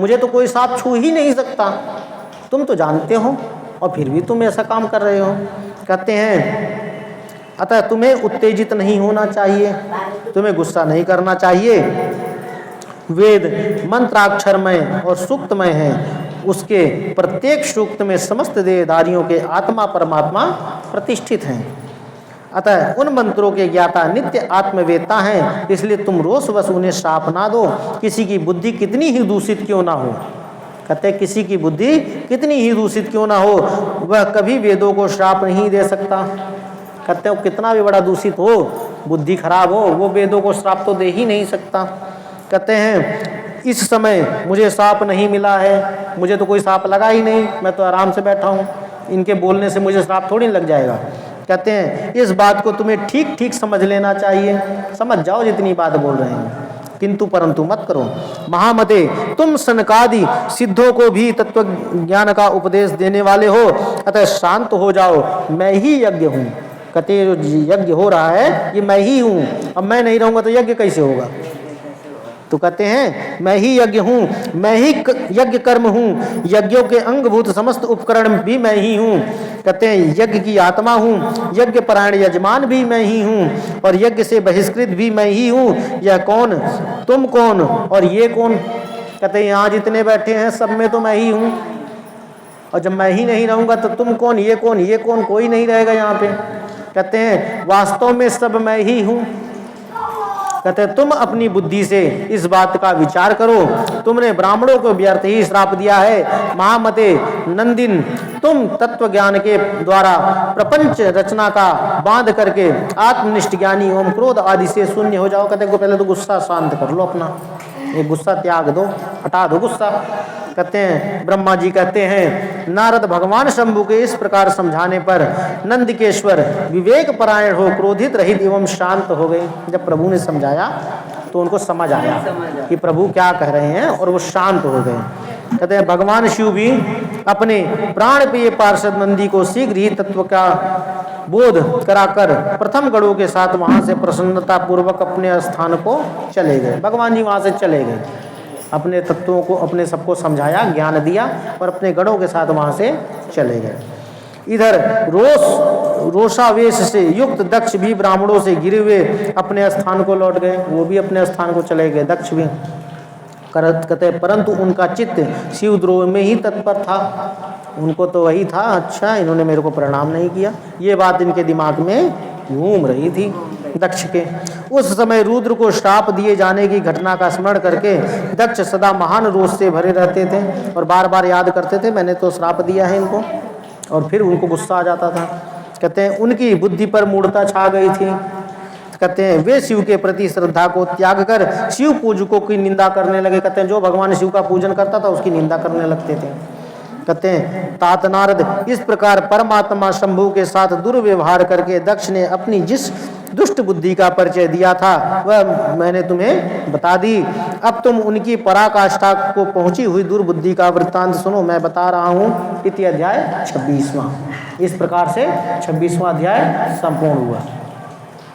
मुझे तो कोई सांप छू ही नहीं सकता, तुम तो जानते हो और फिर भी तुम ऐसा काम कर रहे हो। कहते हैं अतः तुम्हें उत्तेजित नहीं होना चाहिए, तुम्हें गुस्सा नहीं करना चाहिए। वेद मंत्राक्षरमय और सूक्तमय है, उसके प्रत्येक सूक्त में समस्त देहधारियों के आत्मा परमात्मा प्रतिष्ठित हैं। अतः उन मंत्रों के ज्ञाता नित्य आत्मवेत्ता हैं, इसलिए तुम रोषवश उन्हें श्राप ना दो, किसी की बुद्धि कितनी ही दूषित क्यों ना हो। कहते हैं किसी की बुद्धि कितनी ही दूषित क्यों ना हो, वह कभी वेदों को श्राप नहीं दे सकता। कहते हैं कितना भी बड़ा दूषित हो, बुद्धि खराब हो, वो वेदों को श्राप तो दे ही नहीं सकता। कहते हैं इस समय मुझे सांप नहीं मिला है, मुझे तो कोई सांप लगा ही नहीं, मैं तो आराम से बैठा हूँ, इनके बोलने से मुझे सांप थोड़ी लग जाएगा। कहते हैं इस बात को तुम्हें ठीक ठीक समझ लेना चाहिए, समझ जाओ जितनी बात बोल रहे हैं, किंतु परंतु मत करो। महामते, तुम सनकादि सिद्धों को भी तत्व ज्ञान का उपदेश देने वाले हो, अतः शांत हो जाओ, मैं ही यज्ञ हूँ। कहते हैं जो यज्ञ हो रहा है ये मैं ही हूँ, अब मैं नहीं रहूँगा तो यज्ञ कैसे होगा। तो कहते हैं मैं ही यज्ञ हूँ, मैं ही यज्ञ कर्म हूँ, यज्ञों के अंगभूत समस्त उपकरण भी मैं ही हूँ। कहते हैं यज्ञ की आत्मा हूँ, यज्ञ परायण यजमान भी मैं ही हूँ, और यज्ञ से बहिष्कृत भी मैं ही हूँ। यह कौन, तुम कौन और ये कौन। कहते हैं यहाँ जितने बैठे हैं सब में तो मैं ही हूँ, और जब मैं ही नहीं रहूँगा तो तुम कौन, ये कौन, ये कौन, कोई नहीं रहेगा यहाँ पे। कहते हैं वास्तव में सब मैं ही हूँ। कहते हैं तुम अपनी बुद्धि से इस बात का विचार करो, तुमने ब्राह्मणों को व्यर्थ ही श्राप दिया है। महामते नंदिन, तुम तत्व ज्ञान के द्वारा प्रपंच रचना का बांध करके आत्मनिष्ठ ज्ञानी ओम क्रोध आदि से शून्य हो जाओ। कहते हैं पहले तो गुस्सा शांत कर लो अपना, ये गुस्सा त्याग दो, हटा दो गुस्सा। कहते हैं ब्रह्मा जी कहते हैं नारद भगवान शंभु के इस प्रकार समझाने पर नंदिकेश्वर विवेक परायण हो क्रोधित रहित एवं शांत हो गए। जब प्रभु ने समझाया तो उनको समझ आया कि प्रभु क्या कह रहे हैं और वो शांत हो गए। कहते हैं भगवान शिव भी अपने प्राण प्रिय पार्षद नंदी को शीघ्र ही तत्व का बोध कराकर प्रथम गणों के साथ वहां से प्रसन्नता पूर्वक अपने स्थान को चले गए। भगवान जी वहां से चले गए, अपने तत्वों को अपने सबको समझाया, ज्ञान दिया और अपने गणों के साथ वहां से चले गए। इधर रोषावेश से युक्त दक्ष भी ब्राह्मणों से घिरे हुए अपने स्थान को लौट गए, वो भी अपने स्थान को चले गए दक्ष भी। कहते परंतु उनका चित्त शिवद्रोह में ही तत्पर था, उनको तो वही था अच्छा इन्होंने मेरे को प्रणाम नहीं किया, ये बात इनके दिमाग में घूम रही थी दक्ष के। उस समय रुद्र को श्राप दिए जाने की घटना का स्मरण करके दक्ष सदा महान रोष से भरे रहते थे और बार बार याद करते थे मैंने तो श्राप दिया है इनको, और फिर उनको गुस्सा आ जाता था। कहते हैं उनकी बुद्धि पर मूढ़ता छा गई थी। कहते हैं वे शिव के प्रति श्रद्धा को त्याग कर शिव पूजकों की निंदा करने लगे। कहते हैं जो भगवान शिव का पूजन करता था उसकी निंदा करने लगते थे। कहते हैं तात नारद, इस प्रकार परमात्मा शंभु के साथ दुर्व्यवहार करके दक्ष ने अपनी जिस दुष्ट बुद्धि का परिचय दिया था वह मैंने तुम्हें बता दी। अब तुम उनकी पराकाष्ठा को पहुंची हुई दुर्बुद्धि का वृत्तांत सुनो, मैं बता रहा हूँ। इति अध्याय 26वां। इस प्रकार से 26वां अध्याय संपूर्ण हुआ।